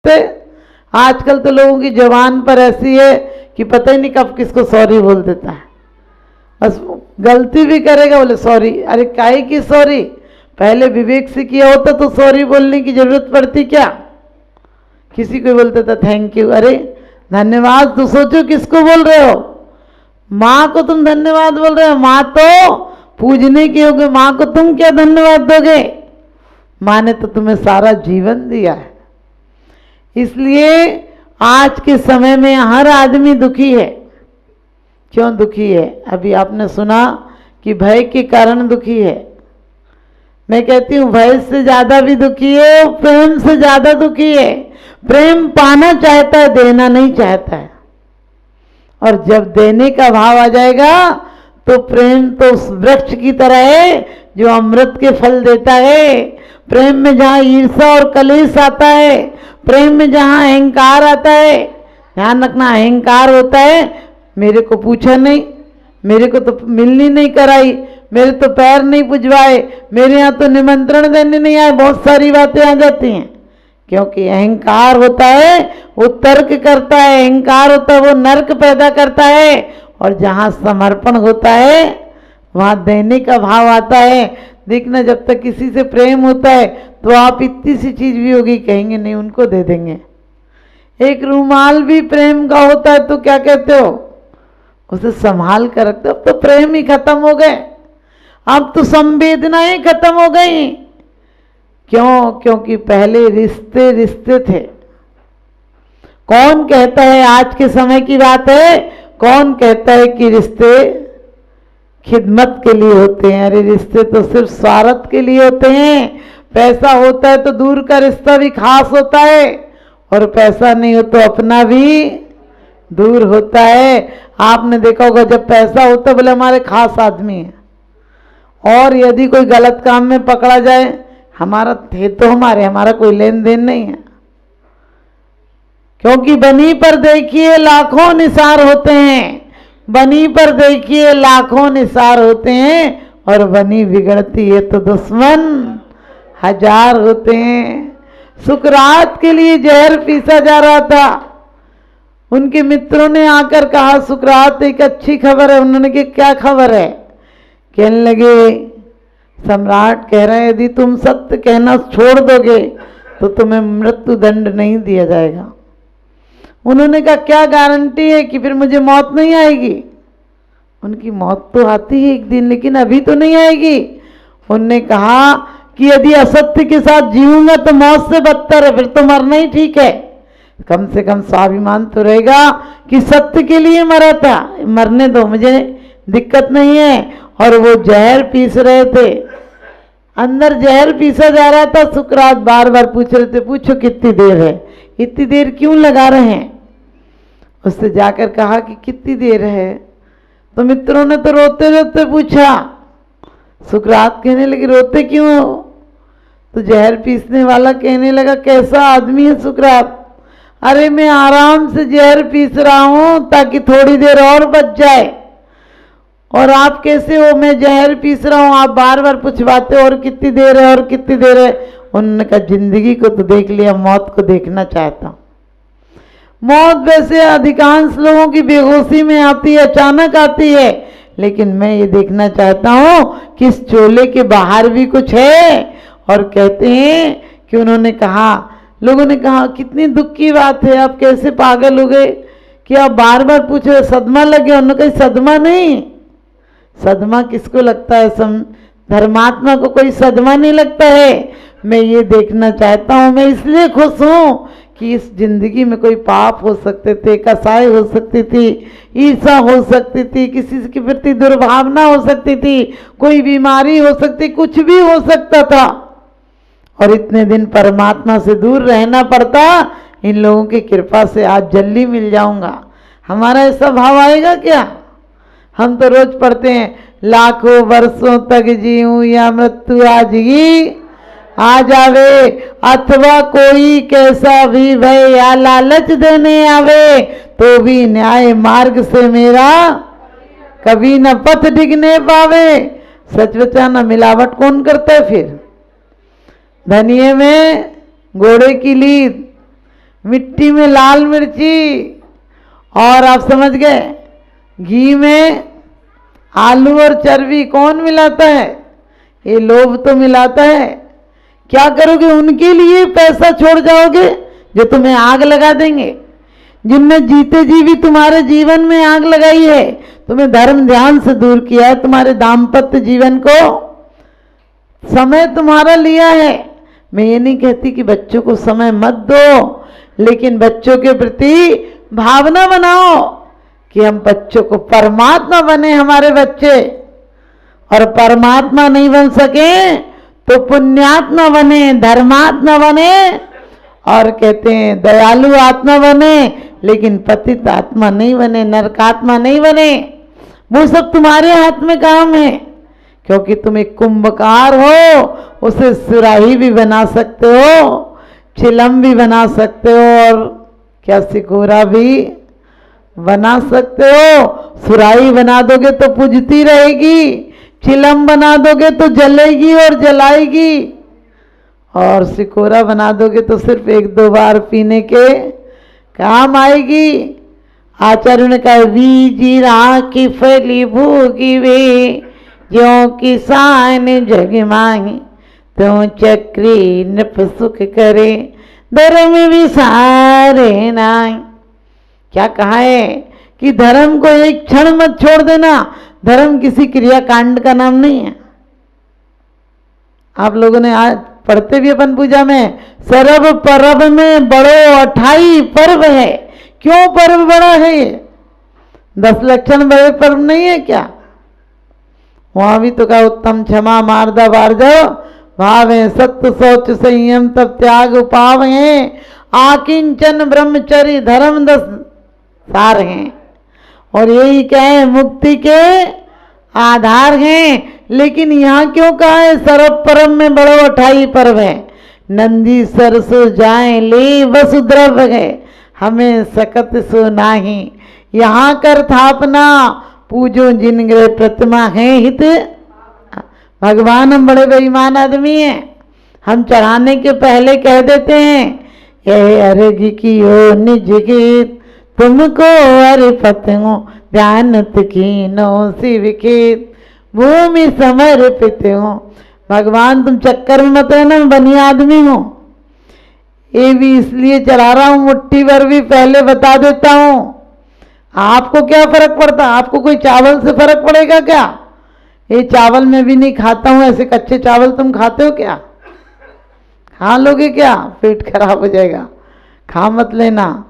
सकते। आजकल तो लोगों की जबान पर ऐसी है कि पता ही नहीं कब किसको सॉरी बोल देता है। बस गलती भी करेगा बोले सॉरी। अरे काहे की सॉरी? पहले विवेक से किया होता तो सॉरी बोलने की जरूरत पड़ती क्या? किसी को बोलता था थैंक यू, अरे धन्यवाद तो सोचो किसको बोल रहे हो। माँ को तुम धन्यवाद बोल रहे हो, माँ तो पूजने की होगी, माँ को तुम क्या धन्यवाद दोगे? माँ ने तो तुम्हें सारा जीवन दिया है। इसलिए आज के समय में हर आदमी दुखी है। क्यों दुखी है? अभी आपने सुना कि भय के कारण दुखी है। मैं कहती हूँ भय से ज्यादा भी दुखी है, प्रेम से ज्यादा दुखी है। प्रेम पाना चाहता है, देना नहीं चाहता है। और जब देने का भाव आ जाएगा तो प्रेम तो उस वृक्ष की तरह है जो अमृत के फल देता है। प्रेम में जहाँ ईर्ष्या और कलेश आता है, प्रेम में जहाँ अहंकार आता है, ध्यान रखना अहंकार होता है मेरे को पूछा नहीं, मेरे को तो मिलनी नहीं कराई, मेरे तो पैर नहीं पुजवाए, मेरे यहाँ तो निमंत्रण देने नहीं आए, बहुत सारी बातें आ जाती हैं। क्योंकि अहंकार होता है वो तर्क करता है, अहंकार होता है वो नर्क पैदा करता है। और जहाँ समर्पण होता है वहाँ देने का भाव आता है। देखना जब तक किसी से प्रेम होता है तो आप इतनी सी चीज भी होगी कहेंगे नहीं उनको दे देंगे। एक रुमाल भी प्रेम का होता है तो क्या कहते हो? उसे संभाल कर रखते हो। अब तो प्रेम ही खत्म हो गए, अब तो संवेदनाएं खत्म हो गई। क्यों? क्योंकि पहले रिश्ते रिश्ते थे। कौन कहता है, आज के समय की बात है, कौन कहता है कि रिश्ते खिदमत के लिए होते हैं? अरे रिश्ते तो सिर्फ स्वार्थ के लिए होते हैं। पैसा होता है तो दूर का रिश्ता भी खास होता है, और पैसा नहीं हो तो अपना भी दूर होता है। आपने देखा होगा जब पैसा होता है बोले हमारे खास आदमी है, और यदि कोई गलत काम में पकड़ा जाए हमारा थे तो हमारा कोई लेन देन नहीं है। क्योंकि बनी पर देखिए लाखों निसार होते हैं, बनी पर देखिए लाखों निसार होते हैं, और बनी बिगड़ती है तो दुश्मन हजार होते हैं। सुकरात के लिए जहर पीसा जा रहा था, उनके मित्रों ने आकर कहा सुकरात एक अच्छी खबर है। उन्होंने कहा क्या खबर है? कहने लगे सम्राट कह रहे हैं यदि तुम सत्य कहना छोड़ दोगे तो तुम्हें मृत्यु दंड नहीं दिया जाएगा। उन्होंने कहा क्या गारंटी है कि फिर मुझे मौत नहीं आएगी? उनकी मौत तो आती है एक दिन, लेकिन अभी तो नहीं आएगी। उनने कहा कि यदि असत्य के साथ जीऊंगा तो मौत से बदतर है, फिर तो मरना ही ठीक है। कम से कम स्वाभिमान तो रहेगा कि सत्य के लिए मरा था, मरने दो, मुझे दिक्कत नहीं है। और वो जहर पीस रहे थे, अंदर जहर पीसा जा रहा था। सुकरात बार बार पूछ रहे थे पूछो कितनी देर है, इतनी देर क्यों लगा रहे हैं? उससे जाकर कहा कि कितनी देर है? तो मित्रों ने तो रोते रोते पूछा। सुकरात कहने लगे रोते क्यों हो? तो जहर पीसने वाला कहने लगा कैसा आदमी है सुकरात? अरे मैं आराम से जहर पीस रहा हूं ताकि थोड़ी देर और बच जाए, और आप कैसे हो? मैं जहर पीस रहा हूं, आप बार बार पूछवाते हो और कितनी देर है और कितनी देर है। उन्होंने कहा जिंदगी को तो देख लिया, मौत को देखना चाहता हूं। मौत वैसे अधिकांश लोगों की बेहोशी में आती है, अचानक आती है, लेकिन मैं ये देखना चाहता हूं कि इस चोले के बाहर भी कुछ है। और कहते हैं कि उन्होंने कहा, लोगों ने कहा कितनी दुख की बात है, आप कैसे पागल हो गए कि आप बार बार पूछ रहे, सदमा लग गया? उन्होंने कहा सदमा नहीं, सदमा किसको लगता है? धर्मात्मा को कोई सदमा नहीं लगता है। मैं ये देखना चाहता हूँ, मैं इसलिए खुश हूँ कि इस जिंदगी में कोई पाप हो सकते थे, कसाई हो सकती थी, ईर्ष्या हो सकती थी, किसी के प्रति दुर्भावना हो सकती थी, कोई बीमारी हो सकती, कुछ भी हो सकता था। और इतने दिन परमात्मा से दूर रहना पड़ता, इन लोगों की कृपा से आज जल्दी मिल जाऊंगा। हमारा ऐसा भाव आएगा क्या? हम तो रोज पढ़ते हैं लाखों वर्षों तक जीऊं या मृत्यु आज ही आ जावे, अथवा कोई कैसा भी भय या लालच देने आवे, तो भी न्याय मार्ग से मेरा कभी न पथ डिगने पावे। सच बचाना मिलावट कौन करता है? फिर धनिये में घोड़े की लीद, मिट्टी में लाल मिर्ची, और आप समझ गए घी में आलू और चर्बी कौन मिलाता है? ये लोभ तो मिलाता है। क्या करोगे? उनके लिए पैसा छोड़ जाओगे जो तुम्हें आग लगा देंगे, जिनने जीते जी भी तुम्हारे जीवन में आग लगाई है, तुम्हें धर्म ध्यान से दूर किया है, तुम्हारे दाम्पत्य जीवन को समय तुम्हारा लिया है। मैं ये नहीं कहती कि बच्चों को समय मत दो, लेकिन बच्चों के प्रति भावना बनाओ कि हम बच्चों को परमात्मा बने हमारे बच्चे, और परमात्मा नहीं बन सके तो पुण्यात्मा बने, धर्मात्मा बने, और कहते हैं दयालु आत्मा बने, लेकिन पतित आत्मा नहीं बने, नरकात्मा नहीं बने। वो सब तुम्हारे हाथ में काम है, क्योंकि तुम एक कुंभकार हो, उसे सुराही भी बना सकते हो, चिलम भी बना सकते हो, और क्या सिकोरा भी बना सकते हो। सुराही बना दोगे तो पुजती रहेगी, चिलम बना दोगे तो जलेगी और जलाएगी, और सिकोरा बना दोगे तो सिर्फ एक दो बार पीने के काम आएगी। आचार्य ने कहा बीजी राखी फली भोगी वे, ज्यों किसान जग माही त्यों चक्री नृप सुख करे, धर्म विसारे नाई। क्या कहा है कि धर्म को एक क्षण मत छोड़ देना। धर्म किसी क्रिया कांड का नाम नहीं है। आप लोगों ने आज पढ़ते भी अपन पूजा में, सरब परब में बड़ो अठाई पर्व है। क्यों पर्व बड़ा है? ये 10 लक्षण बड़े पर्व नहीं है क्या? वहां भी तो कहा उत्तम क्षमा मार्दा बार्जव भावे, सत्य शौच संयम तब त्याग उपाव है, आकिंचन ब्रह्मचर्य धर्म 10 सार हैं, और यही क्या है? मुक्ति के आधार हैं। लेकिन यहाँ क्यों कहा है सरब परम में बड़ो अठाई पर्व है? नंदी सरसो जाए ले वसुद्रव है, हमें सकत सो नाही, यहाँ कर थापना पूजो जिन ग्रह प्रतिमा है हित। भगवान हम बड़े बेईमान आदमी हैं, हम चढ़ाने के पहले कह देते हैं यह अर्घ की हो निज गीत, तुमको अर्पत हो ध्यानत कीनो शिव खेत, भूमि समर्पित हो। भगवान तुम चक्कर में मत रहना, मैं बनी आदमी हूँ। ये भी इसलिए चढ़ा रहा हूँ, मुट्ठी भर भी पहले बता देता हूँ। आपको क्या फर्क पड़ता? आपको कोई चावल से फर्क पड़ेगा क्या? ये चावल मैं भी नहीं खाता हूँ, ऐसे कच्चे चावल तुम खाते हो क्या? खा लोगे क्या? पेट खराब हो जाएगा, खा मत लेना।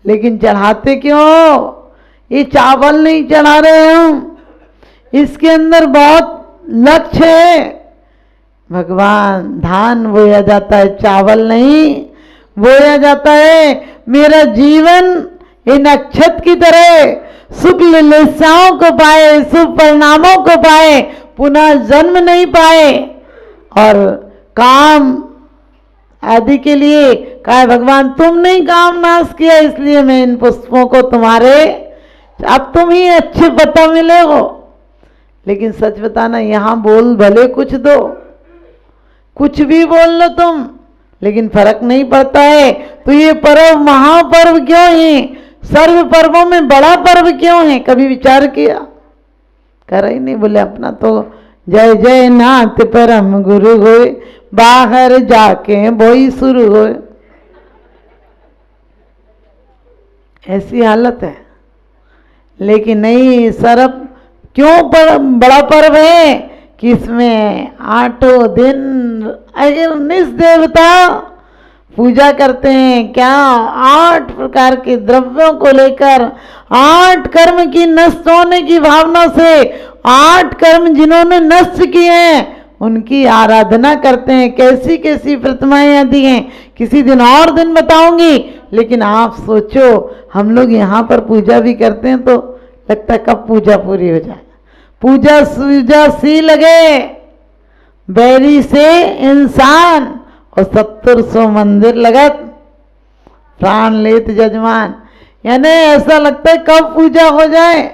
लेकिन चढ़ाते क्यों? ये चावल नहीं चढ़ा रहे हम, इसके अंदर बहुत लक्ष्य है। भगवान धान बोया जाता है, चावल नहीं बोया जाता है। मेरा जीवन इन अक्षत की तरह सुख लिलासाओं को पाए, शुभ परिणामों को पाए, पुनः जन्म नहीं पाए, और काम आदि के लिए कहा भगवान तुमने ही काम नाश किया, इसलिए मैं इन पुष्पों को तुम्हारे, अब तुम ही अच्छे पता मिले हो। लेकिन सच बताना, यहाँ बोल भले कुछ दो, कुछ भी बोल लो तुम, लेकिन फर्क नहीं पड़ता है। तो ये पर्व महापर्व क्यों है? सर्व पर्वों में बड़ा पर्व क्यों है? कभी विचार किया? कर ही नहीं। बोले अपना तो जय जय नाथ परम गुरु होए, बाहर जाके बोई शुरू होए, ऐसी हालत है। लेकिन नहीं, सर्व क्यों बड़ा पर्व है कि इसमें 8 दिन निस देवता पूजा करते हैं। क्या? 8 प्रकार के द्रव्यों को लेकर, 8 कर्म की नष्ट होने की भावना से, 8 कर्म जिन्होंने नष्ट किए हैं उनकी आराधना करते हैं। कैसी कैसी प्रतिमाएं दी हैं, किसी दिन और दिन बताऊंगी। लेकिन आप सोचो, हम लोग यहाँ पर पूजा भी करते हैं तो लगता है कब पूजा पूरी हो जाए। पूजा सूजा सी लगे, बैरी से इंसान और 70 मंदिर लगत, प्राण लेत जजमान। यानी ऐसा लगता है कब पूजा हो जाए,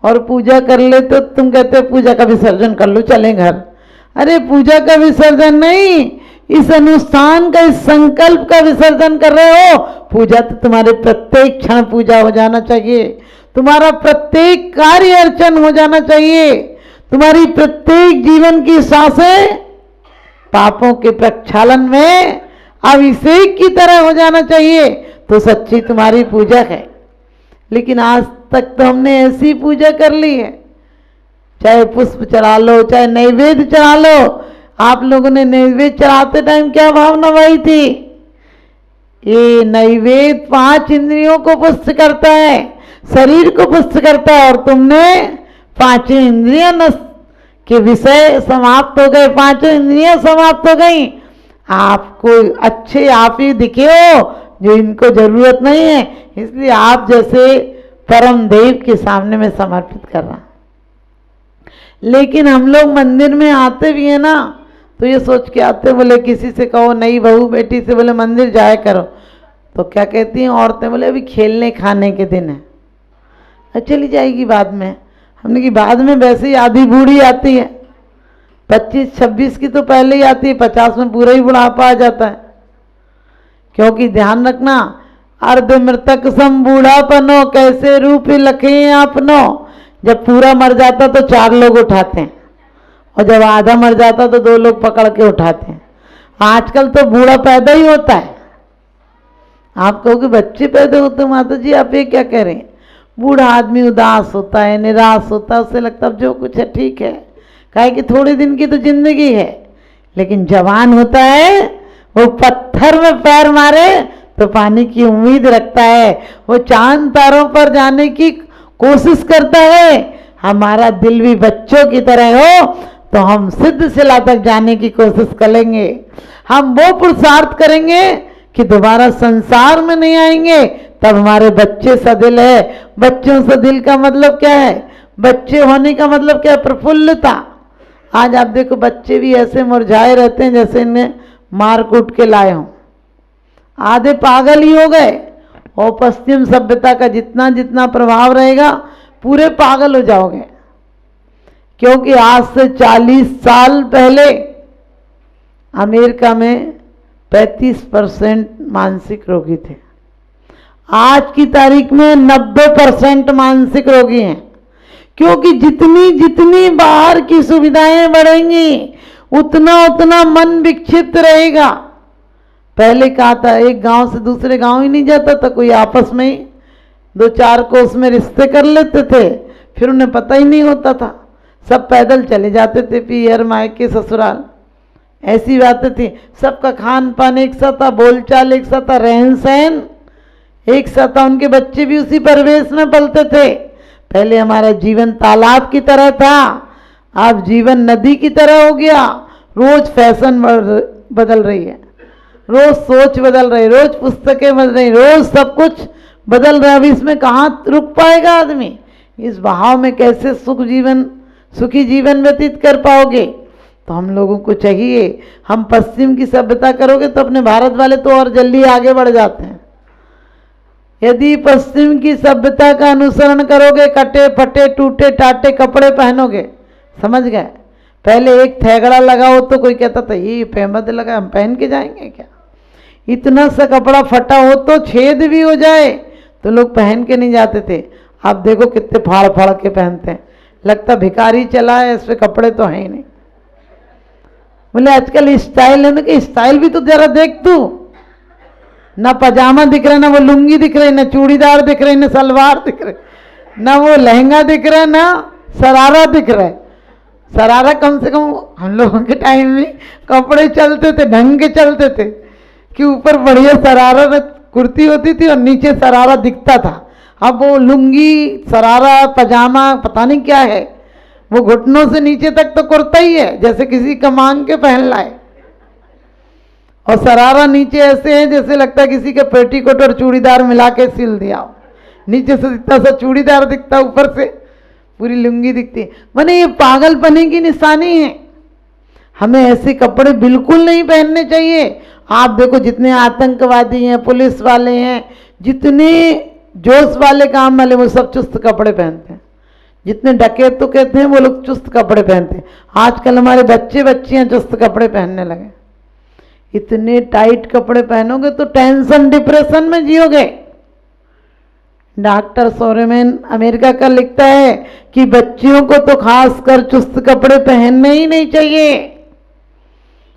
और पूजा कर ले तो तुम कहते हो पूजा का विसर्जन कर लो, चलें घर। अरे पूजा का विसर्जन नहीं, इस अनुष्ठान का, इस संकल्प का विसर्जन कर रहे हो, पूजा तो तुम्हारे प्रत्येक क्षण पूजा हो जाना चाहिए, तुम्हारा प्रत्येक कार्य अर्चन हो जाना चाहिए, तुम्हारी प्रत्येक जीवन की सांसें पापों के प्रक्षालन में अभिषेक की तरह हो जाना चाहिए, तो सच्ची तुम्हारी पूजा है। लेकिन आज तक तो हमने ऐसी पूजा कर ली है, चाहे पुष्प चढ़ा लो, चाहे नैवेद्य चढ़ा लो। आप लोगों ने नैवेद्य चढ़ाते टाइम क्या भावना भाई थी? ये नैवेद्य 5 इंद्रियों को पुष्ट करता है, शरीर को पुष्ट करता है, और तुमने 5 इंद्रियां के विषय समाप्त हो गए, 5 इंद्रियां समाप्त हो गई। आपको अच्छे आप ही दिखे हो जो इनको जरूरत नहीं है, इसलिए आप जैसे परम देव के सामने में समर्पित कर रहा। लेकिन हम लोग मंदिर में आते भी है ना, तो ये सोच के आते, बोले किसी से कहो, नई बहू बेटी से बोले मंदिर जाया करो, तो क्या कहती हैं औरतें? बोले अभी खेलने खाने के दिन है, चली जाएगी बाद में। हमने कि बाद में वैसे ही आधी बूढ़ी आती है, 25-26 की तो पहले ही आती है, 50 में पूरा ही बुढ़ापा आ जाता है। क्योंकि ध्यान रखना, अर्ध मृतक सम बूढ़ापनो, कैसे रूप लखे आपनो। जब पूरा मर जाता तो 4 लोग उठाते हैं, और जब आधा मर जाता तो 2 लोग पकड़ के उठाते हैं। आजकल तो बूढ़ा पैदा ही होता है। आप कहोगे बच्चे पैदा होते हैं, माता जी आप ये क्या कह रहे हैं? बूढ़ा आदमी उदास होता है, निराश होता है, उससे लगता है जो कुछ है ठीक है, काहे कि थोड़े दिन की तो जिंदगी है। लेकिन जवान होता है, वो पत्थर में पैर मारे तो पानी की उम्मीद रखता है, वो चांद तारों पर जाने की कोशिश करता है। हमारा दिल भी बच्चों की तरह हो तो हम सिद्ध शिला तक जाने की कोशिश करेंगे। हम वो पुरुषार्थ करेंगे कि दोबारा संसार में नहीं आएंगे, तब हमारे बच्चे सा दिल है। बच्चों से दिल का मतलब क्या है? बच्चे होने का मतलब क्या है? प्रफुल्लता। आज आप देखो बच्चे भी ऐसे मुरझाए रहते हैं जैसे इन्हें मार कूट के लाए हों, आधे पागल ही हो गए। और पश्चिम सभ्यता का जितना जितना प्रभाव रहेगा, पूरे पागल हो जाओगे। क्योंकि आज से 40 साल पहले अमेरिका में 35% मानसिक रोगी थे, आज की तारीख में 90% मानसिक रोगी हैं। क्योंकि जितनी जितनी बाहर की सुविधाएं बढ़ेंगी, उतना उतना मन विक्षिप्त रहेगा। पहले कहा था एक गांव से दूसरे गांव ही नहीं जाता था, कोई आपस में ही 2-4 कोस में रिश्ते कर लेते थे, फिर उन्हें पता ही नहीं होता था, सब पैदल चले जाते थे पियर मायके ससुराल। ऐसी बातें थी। सबका खान पान एक सा था, बोलचाल एक सा था, रहन सहन एक सा था, उनके बच्चे भी उसी परिवेश में पलते थे। पहले हमारा जीवन तालाब की तरह था, अब जीवन नदी की तरह हो गया। रोज फैशन बदल रही है, रोज सोच बदल रही, रोज पुस्तकें बदल रही, रोज सब कुछ बदल रहा है। अब इसमें कहाँ रुक पाएगा आदमी? इस बहाव में कैसे सुखी जीवन व्यतीत कर पाओगे? तो हम लोगों को चाहिए, हम पश्चिम की सभ्यता करोगे तो अपने भारत वाले तो और जल्दी आगे बढ़ जाते हैं। यदि पश्चिम की सभ्यता का अनुसरण करोगे, कटे फटे टूटे टाटे कपड़े पहनोगे, समझ गए? पहले एक थैगड़ा लगाओ तो कोई कहता था ये पहमद लगा, हम पहन के जाएंगे क्या? इतना सा कपड़ा फटा हो तो छेद भी हो जाए तो लोग पहन के नहीं जाते थे। आप देखो कितने फाड़ फाड़ के पहनते हैं, लगता भिखारी चला है, इस पे कपड़े तो हैं ही नहीं। बोले आजकल स्टाइल है ना, कि स्टाइल भी तो जरा देख तू, ना पजामा दिख रहा, ना वो लुंगी दिख रही, ना चूड़ीदार दिख रही, ना सलवार दिख रही, ना वो लहंगा दिख रहा है, ना सरारा दिख रहा है। सरारा कम से कम हम लोगों के टाइम में कपड़े चलते थे, ढंग के चलते थे, कि ऊपर बढ़िया सरारा कुर्ती होती थी और नीचे सरारा दिखता था। अब वो लुंगी सरारा पजामा पता नहीं क्या है, वो घुटनों से नीचे तक तो कुर्ता ही है, जैसे किसी का मांग के पहन लाए। और सरारा नीचे ऐसे है जैसे लगता है किसी के पेटीकोट और चूड़ीदार मिला के सिल दिया हो। नीचे से इतना सा चूड़ीदार दिखता, ऊपर से पूरी लुंगी दिखती है। माने ये पागलपने की निशानी है। हमें ऐसे कपड़े बिल्कुल नहीं पहनने चाहिए। आप देखो जितने आतंकवादी हैं, पुलिस वाले हैं, जितने जोश वाले काम वाले, वो सब चुस्त कपड़े पहनते हैं। जितने डकैत तो कहते हैं वो लोग चुस्त कपड़े पहनते हैं। आजकल हमारे बच्चे बच्चियां चुस्त कपड़े पहनने लगे। इतने टाइट कपड़े पहनोगे तो टेंशन डिप्रेशन में जियोगे। डॉक्टर सोरेमैन अमेरिका का लिखता है कि बच्चियों को तो खासकर चुस्त कपड़े पहनने ही नहीं चाहिए।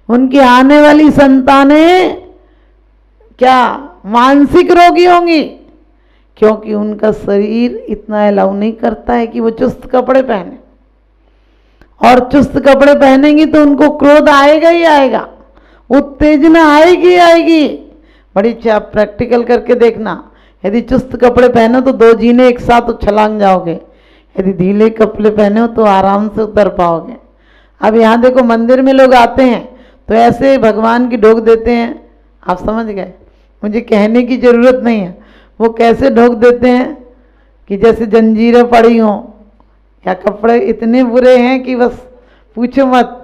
उनकी आने वाली संतानें क्या मानसिक रोगी होंगी, क्योंकि उनका शरीर इतना अलाउ नहीं करता है कि वो चुस्त कपड़े पहने। और चुस्त कपड़े पहनेंगी तो उनको क्रोध आएगा ही आएगा, उत्तेजना आएगी आएगी। बड़ी अच्छा प्रैक्टिकल करके देखना, यदि चुस्त कपड़े पहनो तो 2 जीने एक साथ उछलांग जाओगे, यदि ढीले कपड़े पहने हो तो आराम से उतर पाओगे। अब यहाँ देखो मंदिर में लोग आते हैं तो ऐसे भगवान की ढोक देते हैं, आप समझ गए, मुझे कहने की ज़रूरत नहीं है। वो कैसे ढोक देते हैं कि जैसे जंजीरें पड़ी हों, या कपड़े इतने बुरे हैं कि बस पूछो मत।